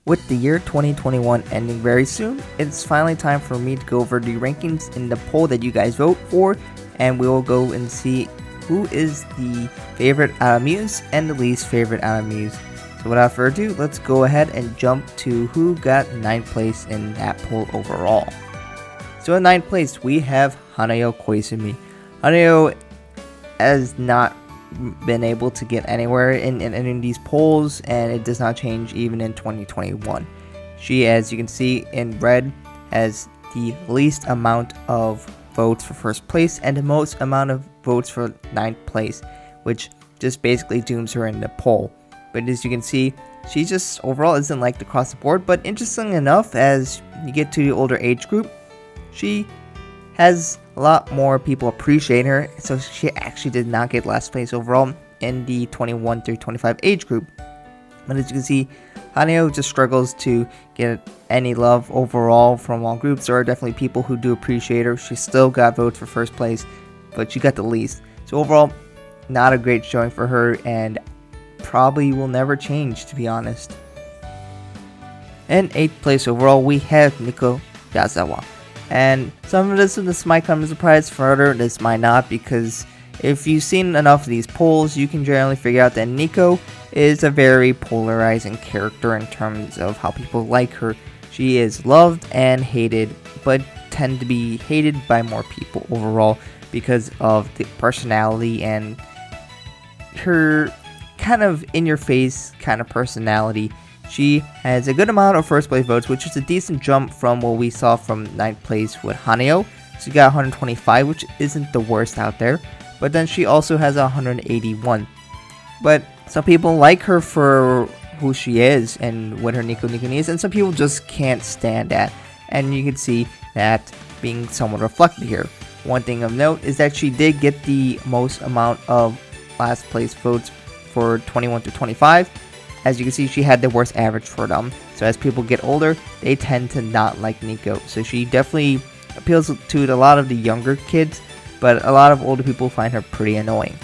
With the year 2021 ending very soon, it's finally time for me to go over the rankings in the poll that you guys vote for, and we will go and see who is the favorite out of Muse and the least favorite out of Muse. So without further ado, let's go ahead and jump to who got 9th place in that poll overall. So in 9th place, we have Hano Koizumi. Hano has not been able to get anywhere in these polls, and it does not change even in 2021. She, as you can see in red, has the least amount of votes for first place and the most amount of votes for 9th place, which just basically dooms her in the poll. But as you can see, she just overall isn't liked across the board. But interesting enough, as you get to the older age group, she has a lot more people appreciate her, so she actually did not get last place overall in the 21 through 25 age group. But as you can see, Hano just struggles to get any love overall from all groups. There are definitely people who do appreciate her. She still got votes for first place, but she got the least. So overall, not a great showing for her, and probably will never change, to be honest. In 8th place overall, we have Nico Yazawa. And some of this might come as a surprise, for others this might not, because if you've seen enough of these polls, you can generally figure out that Nico is a very polarizing character in terms of how people like her. She is loved and hated, but tend to be hated by more people overall because of the personality and her kind of in-your-face kind of personality. She has a good amount of first place votes, which is a decent jump from what we saw from 9th place with Hano. She got 125, which isn't the worst out there. But then she also has 181. But some people like her for who she is and what her Nico is, and some people just can't stand that. And you can see that being somewhat reflected here. One thing of note is that she did get the most amount of last place votes for 21 to 25. As you can see, she had the worst average for them. So as people get older, they tend to not like Nico. So she definitely appeals to a lot of the younger kids, but a lot of older people find her pretty annoying.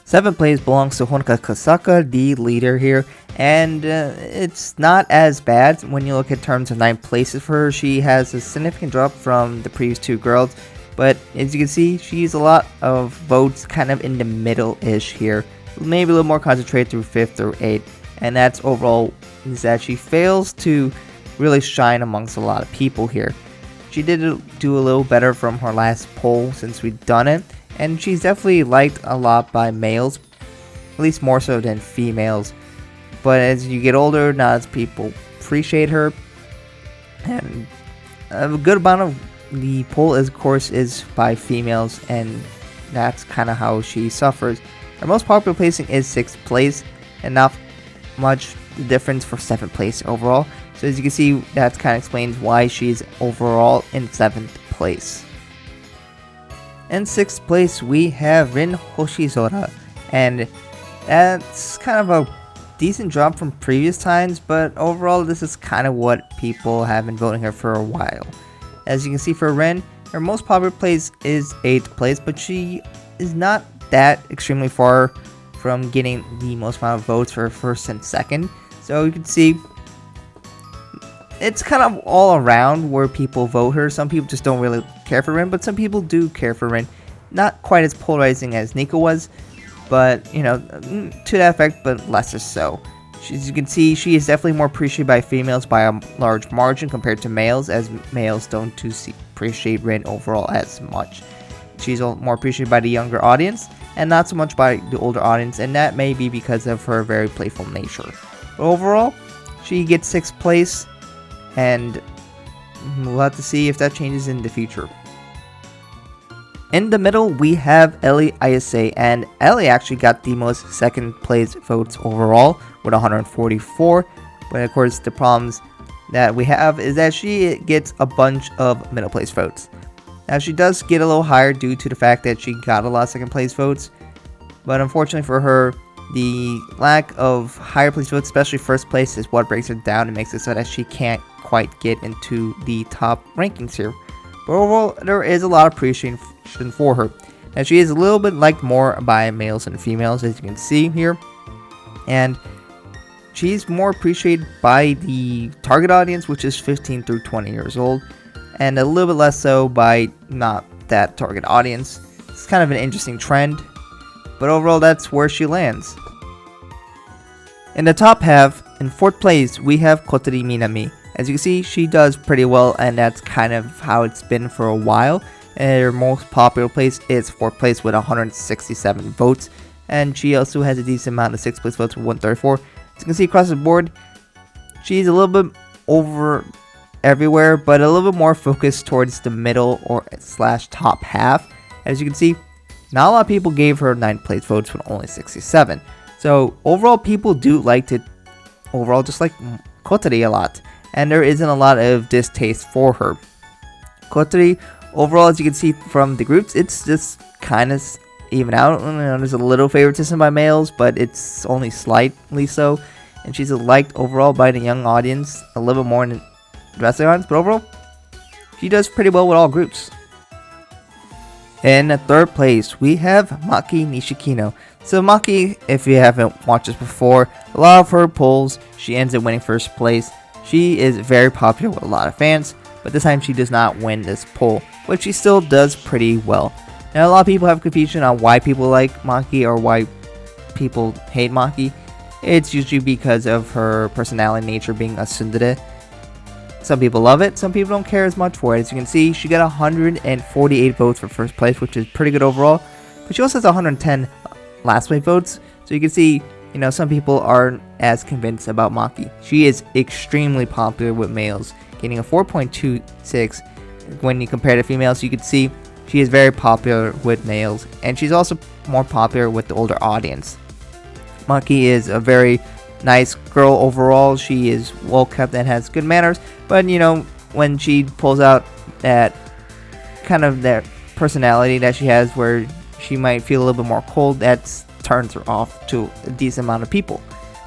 7th place belongs to Honoka Kasaka, the leader here, and it's not as bad when you look at terms of 9th places for her. She has a significant drop from the previous two girls, but as you can see, she's a lot of votes kind of in the middle-ish here. Maybe a little more concentrated through 5th or 8th, and that's overall is that she fails to really shine amongst a lot of people here. She did do a little better from her last poll since we've done it, and she's definitely liked a lot by males, at least more so than females. But as you get older, not as people appreciate her, and a good amount of the poll, of course, is by females, and that's kind of how she suffers. Her most popular placing is 6th place, and not much difference for 7th place overall. So as you can see, that kind of explains why she's overall in 7th place. In 6th place, we have Rin Hoshizora, and that's kind of a decent drop from previous times, but overall this is kind of what people have been voting her for a while. As you can see for Rin, her most popular place is 8th place, but she is not that extremely far from getting the most amount of votes for first and second. So you can see it's kind of all around where people vote her. Some people just don't really care for Rin, but some people do care for Rin. Not quite as polarizing as Nico was, but you know, to that effect, but lesser so. As you can see, she is definitely more appreciated by females by a large margin compared to males, as males don't appreciate Rin overall as much. She's more appreciated by the younger audience, and not so much by the older audience, and that may be because of her very playful nature. But overall, she gets 6th place, and we'll have to see if that changes in the future. In the middle, we have Ellie Ayase, and Ellie actually got the most 2nd place votes overall with 144, but of course the problems that we have is that she gets a bunch of middle place votes. Now she does get a little higher due to the fact that she got a lot of 2nd place votes, but unfortunately for her, the lack of higher place votes, especially 1st place, is what breaks her down and makes it so that she can't quite get into the top rankings here. But overall, there is a lot of appreciation for her. Now she is a little bit liked more by males and females, as you can see here, and she's more appreciated by the target audience, which is 15 through 20 years old, and a little bit less so by not that target audience. It's kind of an interesting trend, but overall that's where she lands. In the top half, in 4th place, we have Kotari Minami. As you can see, she does pretty well, and that's kind of how it's been for a while. And her most popular place is 4th place with 167 votes, and she also has a decent amount of 6th place votes with 134. As you can see across the board, she's a little bit over everywhere, but a little bit more focused towards the middle or / top half. As you can see, not a lot of people gave her 9th place votes with only 67. So overall, people do like to just like Kotari a lot, and there isn't a lot of distaste for her. Kotari, overall, as you can see from the groups, it's just kind of even out. There's a little favoritism by males, but it's only slightly so, and she's liked overall by the young audience a little bit more than the rest of the audience, but overall, she does pretty well with all groups. In 3rd place, we have Maki Nishikino. So Maki, if you haven't watched this before, a lot of her polls, she ends up winning 1st place. She is very popular with a lot of fans, but this time she does not win this poll, but she still does pretty well. Now, a lot of people have confusion on why people like Maki or why people hate Maki. It's usually because of her personality nature being a tsundere. Some people love it, some people don't care as much for it. As you can see, she got 148 votes for 1st place, which is pretty good overall. But she also has 110 last place votes. So you can see, some people aren't as convinced about Maki. She is extremely popular with males, getting a 4.26. When you compare to females, you can see she is very popular with males, and she's also more popular with the older audience. Maki is a very nice girl overall. She is well kept and has good manners, but when she pulls out that kind of that personality that she has where she might feel a little bit more cold, that turns her off to a decent amount of people.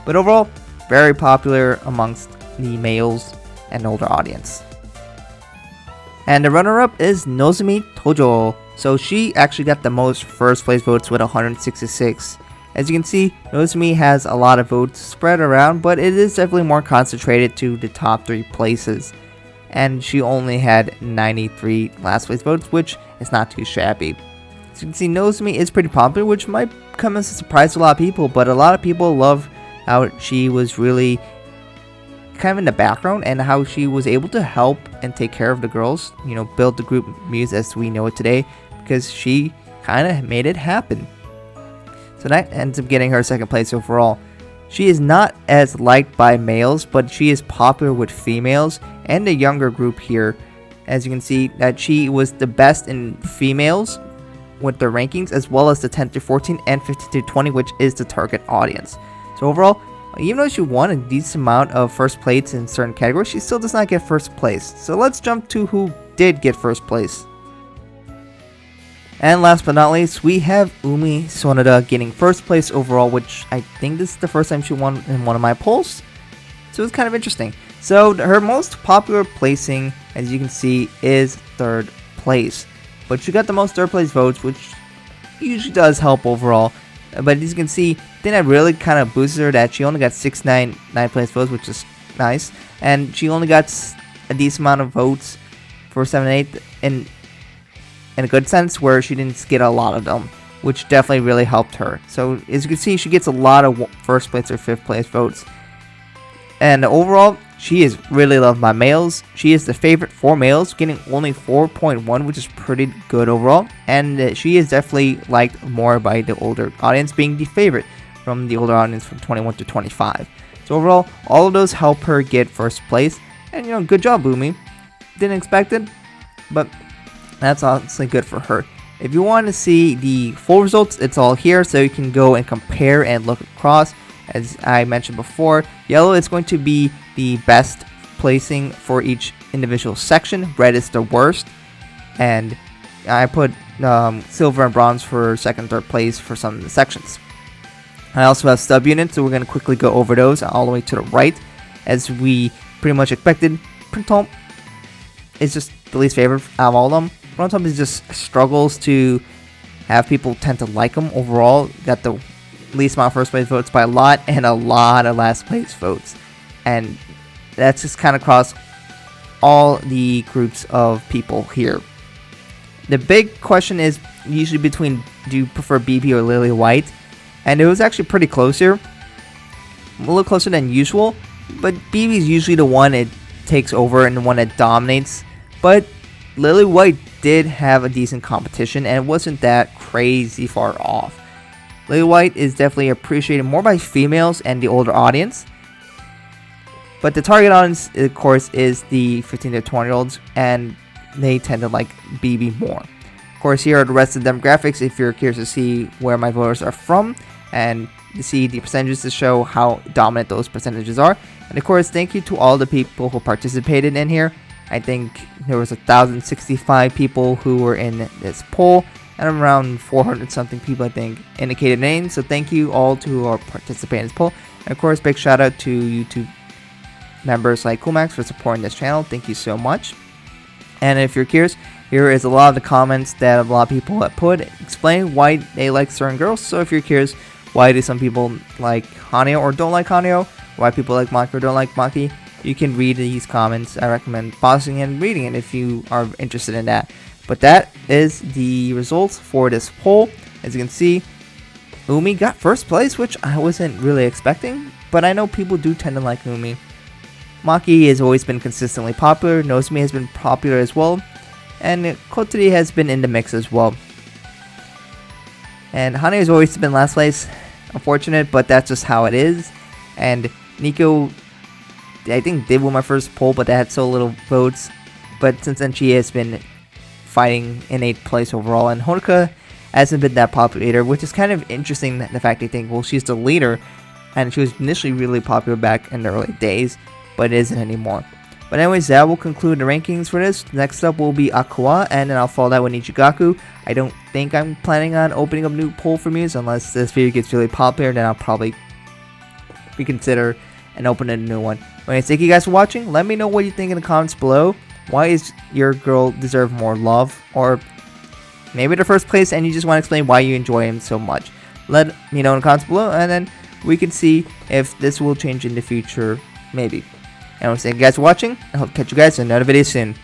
But overall, very popular amongst the males and older audience. And the runner-up is Nozumi Tojo. So she actually got the most 1st place votes with 166. As you can see, Nozumi has a lot of votes spread around, but it is definitely more concentrated to the top 3 places. And she only had 93 last place votes, which is not too shabby. As you can see, Nozumi is pretty popular, which might come as a surprise to a lot of people, but a lot of people love how she was really kind of in the background and how she was able to help and take care of the girls, build the group Muse as we know it today, because she kind of made it happen. So that ends up getting her 2nd place overall. She is not as liked by males, but she is popular with females and the younger group here. As you can see, that she was the best in females with their rankings, as well as the 10 through 14 and 15 through 20, which is the target audience. So overall, even though she won a decent amount of 1st place in certain categories, she still does not get 1st place. So let's jump to who did get 1st place. And last but not least, we have Umi Sonoda getting 1st place overall, which I think this is the first time she won in one of my polls. So it's kind of interesting. So her most popular placing, as you can see, is 3rd place. But she got the most 3rd place votes, which usually does help overall. But as you can see, then that really kind of boosted her that she only got 69 9th place votes, which is nice. And she only got a decent amount of votes for 7th and 8th in a good sense, where she didn't get a lot of them, which definitely really helped her. So as you can see, she gets a lot of 1st place or 5th place votes. And overall, she is really loved by males. She is the favorite for males, getting only 4.1, which is pretty good overall. And she is definitely liked more by the older audience, being the favorite from the older audience from 21 to 25. So overall, all of those help her get 1st place. And good job, Umi. Didn't expect it, but that's honestly good for her. If you want to see the full results, it's all here, so you can go and compare and look across. As I mentioned before, yellow is going to be the best placing for each individual section. Red is the worst, and I put silver and bronze for 2nd, 3rd place for some of the sections. I also have sub units, so we're going to quickly go over those all the way to the right. As we pretty much expected, Printemps is just the least favorite out of all of them. Printemps is just struggles to have people tend to like him overall. Got the least amount of first place votes by a lot and a lot of last place votes. And that's just kind of across all the groups of people here. The big question is usually between, do you prefer BB or Lily White? And it was actually pretty close here. A little closer than usual. But BB is usually the one it takes over and the one that dominates. But Lily White did have a decent competition and it wasn't that crazy far off. Lily White is definitely appreciated more by females and the older audience. But the target audience, of course, is the 15 to 20 year olds, and they tend to like BB more. Of course, here are the rest of the demographics if you're curious to see where my voters are from and to see the percentages to show how dominant those percentages are. And of course, thank you to all the people who participated in here. I think there was 1,065 people who were in this poll, and around 400 something people I think indicated names. So thank you all to who are participating in this poll. And of course, big shout out to YouTube members like Kumax for supporting this channel. Thank you so much. And if you're curious, here is a lot of the comments that a lot of people have put explain why they like certain girls. So if you're curious, why do some people like Hano or don't like Hano, why people like Maki or don't like Maki, you can read these comments. I recommend pausing and reading it if you are interested in that. But that is the results for this poll. As you can see, Umi got first place, which I wasn't really expecting, but I know people do tend to like Umi. Maki has always been consistently popular, Nozumi has been popular as well, and Kotari has been in the mix as well. And Hano has always been last place, unfortunate, but that's just how it is. And Nico, I think did win my first poll, but that had so little votes. But since then she has been fighting in 8th place overall, and Honoka hasn't been that popular either, which is kind of interesting, the fact they think, well, she's the leader, and she was initially really popular back in the early days, but it isn't anymore. But anyways, that will conclude the rankings for this. Next up will be Aqua, and then I'll follow that with Nichigaku. I don't think I'm planning on opening up a new poll for Muse unless this video gets really popular, then I'll probably reconsider and open a new one. Anyways, thank you guys for watching. Let me know what you think in the comments below. Why is your girl deserve more love? Or maybe the first place and you just want to explain why you enjoy him so much. Let me know in the comments below, and then we can see if this will change in the future, maybe. Anyways, thank you guys for watching. I hope to catch you guys in another video soon.